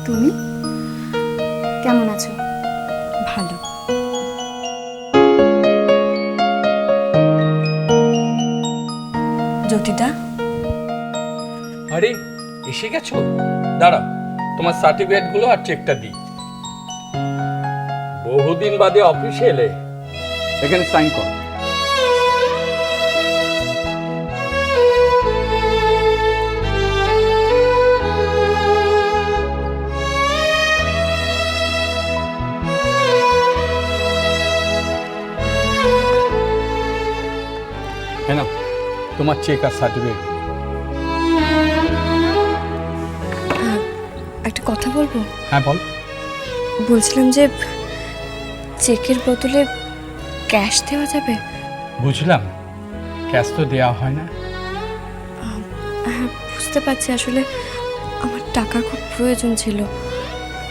তুমি কেমন আছো? ভালো। জ্যোতিদা, আরে এসে গেছো? দাঁড়াও, তোমার সার্টিফিকেটগুলো আর চেকটা দিই। বহুদিন বাদে অফিসে এলে, এখানে সাইন করো। হ্যাঁ না, তোমার চেক আর সার্টিফিকেট। একটা কথা বলবো? হ্যাঁ বল। বলছিলাম যে চেকের বদলে ক্যাশ দেওয়া যাবে? বুঝলাম, ক্যাশ তো দেওয়া হয় না। হ্যাঁ, বুঝতে পারছি। আসলে আমার টাকার খুব প্রয়োজন ছিল।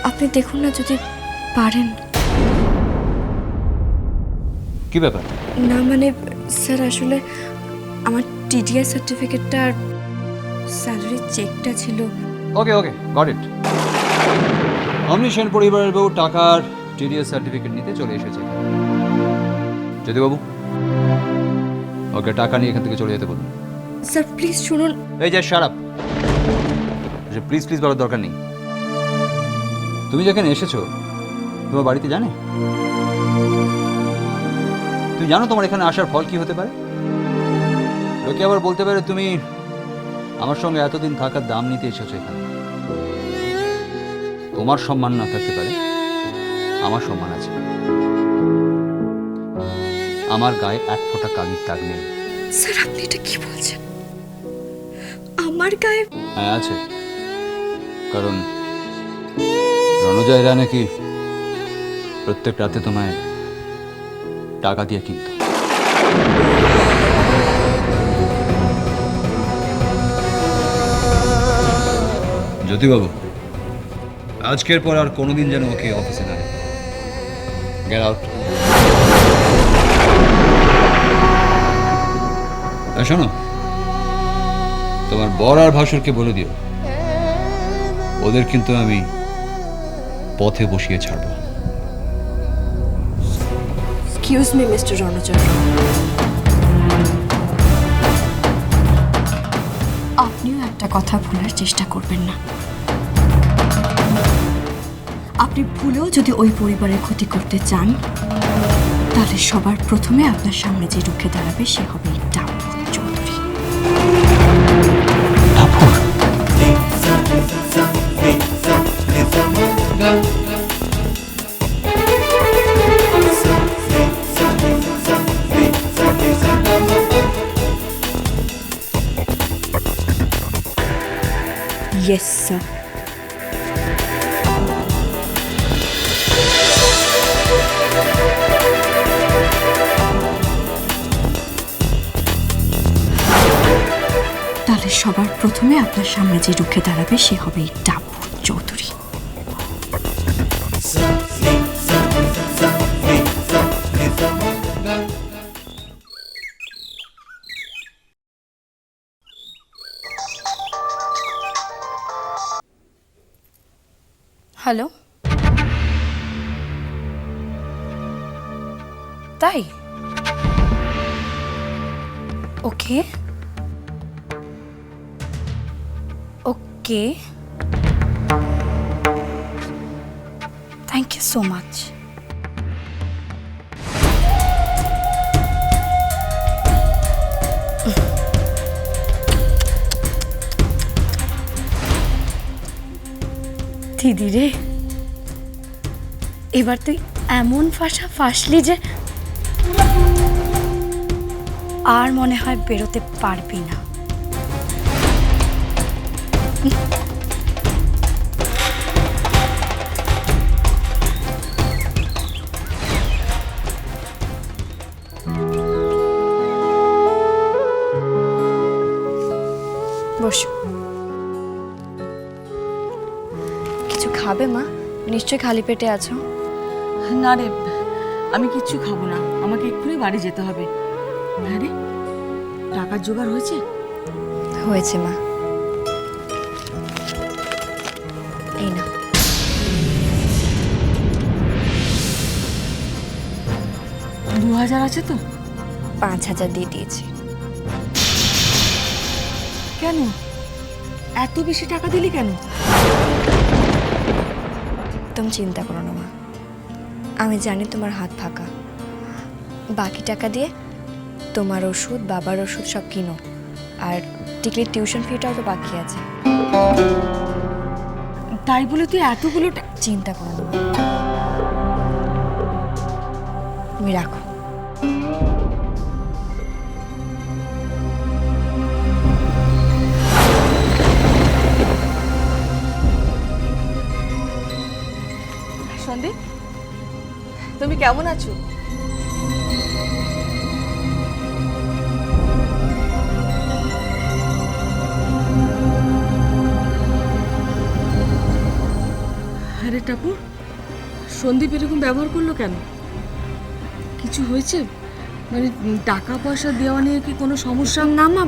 আপনি দেখুন না যদি পারেন। কি ব্যাপার? না মানে স্যার, আসলে আমার টিডিএস সার্টিফিকেটটা আর স্যালারির চেকটা ছিল। ওকে ওকে, গট ইট। অমনি সেন পরিবারের বউ টাকার টিডিএস সার্টিফিকেট নিতে চলে এসেছে। জ্যোতিবাবু, ওকে টাকা নিয়ে এখান থেকে চলে যেতে বলুন। স্যার প্লিজ শুনুন। এই যে শাট আপ, প্লিজ প্লিজ বলার দরকার নেই। তুমি যেখানে এসেছো তোমার বাড়িতে জানে? তুমি জানো তোমার এখানে আসার ফল কি হতে পারে? লোকে আবার বলতে পারে তুমি আমার সঙ্গে এতদিন থাকার দাম নিতে এসেছো এখানে। তোমার সম্মান না থাকতে পারে, আমার সম্মান আছে। আমার গায়ে এক ফোঁটা কালির দাগ নেই। স্যার আপনি এটা কি বলছেন? আমার গায়ে? হ্যাঁ আছে, কারণ রণজয়রা নাকি প্রত্যেক রাতে তোমায় টাকা দিয়ে কিনত। জ্যোতিবাবু, আজকের পর আর কোনোদিন যেন ওকে অফিসে না গেট আউট। শোনো, তোমার বর আর ভাসুরকে বলে দিও ওদের কিন্তু আমি পথে বসিয়ে ছাড়ব। এক্সকিউজ মি মিস্টার রণজয়, আপনিও একটা কথা ভুলার চেষ্টা করবেন না। আপনি ভুলেও যদি ওই পরিবারের ক্ষতি করতে চান, তাহলে সবার প্রথমে আপনার সামনে যে রুখে দাঁড়াবে সে হবে টাপুর চৌধুরী। Yes, sir. তাহলে সবার প্রথমে আপনার সামনে যে রুখে দাঁড়াবে সে হবে টাপুর চৌধুরী। হ্যালো, তাই? ওকে ওকে, থ্যাংক ইউ সো মাচ। দিদি রে, এবার তুই এমন ফাঁসা ফাঁসলি যে আর মনে হয় বেরোতে পারবি না। বসো। কিছু খাবে মা? নিশ্চয়ই খালি পেটে আছো। না রে, আমি কিচ্ছু খাবো না, আমাকে এক্ষুনি বাড়ি যেতে হবে। হ্যাঁ রে, টাকার জোগাড় হয়েছে? হয়েছে মা, এই না। 2000 আছে তো? 5000 দিয়ে দিয়েছি। কেন এত বেশি টাকা দিলি কেন? তুমি চিন্তা করো না মা, আমি জানি তোমার হাত ফাঁকা। বাকি টাকা দিয়ে তোমার ওষুধ, বাবার ওষুধ সব কিনো। আর টিকলির টিউশন ফিটাও তো বাকি আছে। তাই বলে তুই এতগুলো চিন্তা করো না মা, তুমি রাখো। সন্দীপ, তুমি কেমন আছো? আরে টাপুর, সন্দীপ এরকম ব্যবহার করলো কেন? কিছু হয়েছে? মানে টাকা পয়সা দেওয়া নিয়ে কি কোনো সমস্যা? না মা,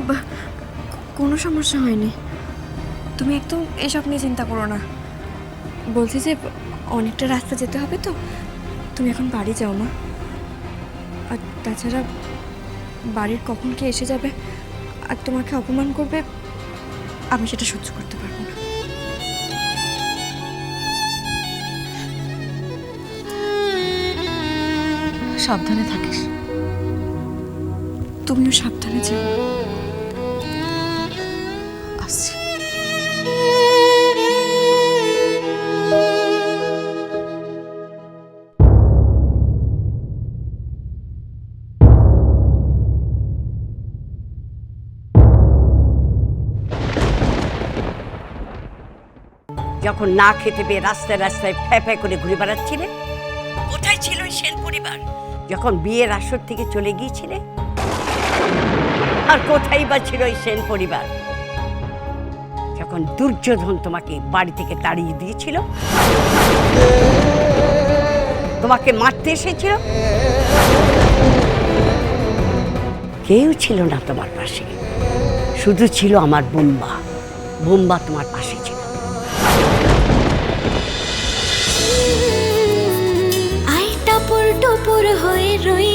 কোনো সমস্যা হয়নি। তুমি একদম এসব নিয়ে চিন্তা করো না। বলছি যে অনেকটা রাস্তা যেতে হবে তো, তুমি এখন বাড়ি যাও মা। আর তাছাড়া বাড়ির কখন কে এসে যাবে আর তোমাকে অপমান করবে, আমি সেটা সহ্য করতে পারবো না। সাবধানে থাকিস। তুমিও সাবধানে যেও। আসছি। যখন না খেতে পেয়ে রাস্তায় রাস্তায় ফ্যাঁ করে ঘুরে বেড়াচ্ছিলে, কোথায় ছিল ওই সেন পরিবার? যখন বিয়ের আসর থেকে চলে গিয়েছিলে, আর কোথায় বা ছিল ওই সেন পরিবার যখন দুর্যোধন তোমাকে বাড়ি থেকে তাড়িয়ে দিয়েছিল, তোমাকে মারতে এসেছিল? কেউ ছিল না তোমার পাশে, শুধু ছিল আমার বোম্বা। বোম্বা তোমার পাশে ছিল। আই টাপুর টুপুর হয়ে রই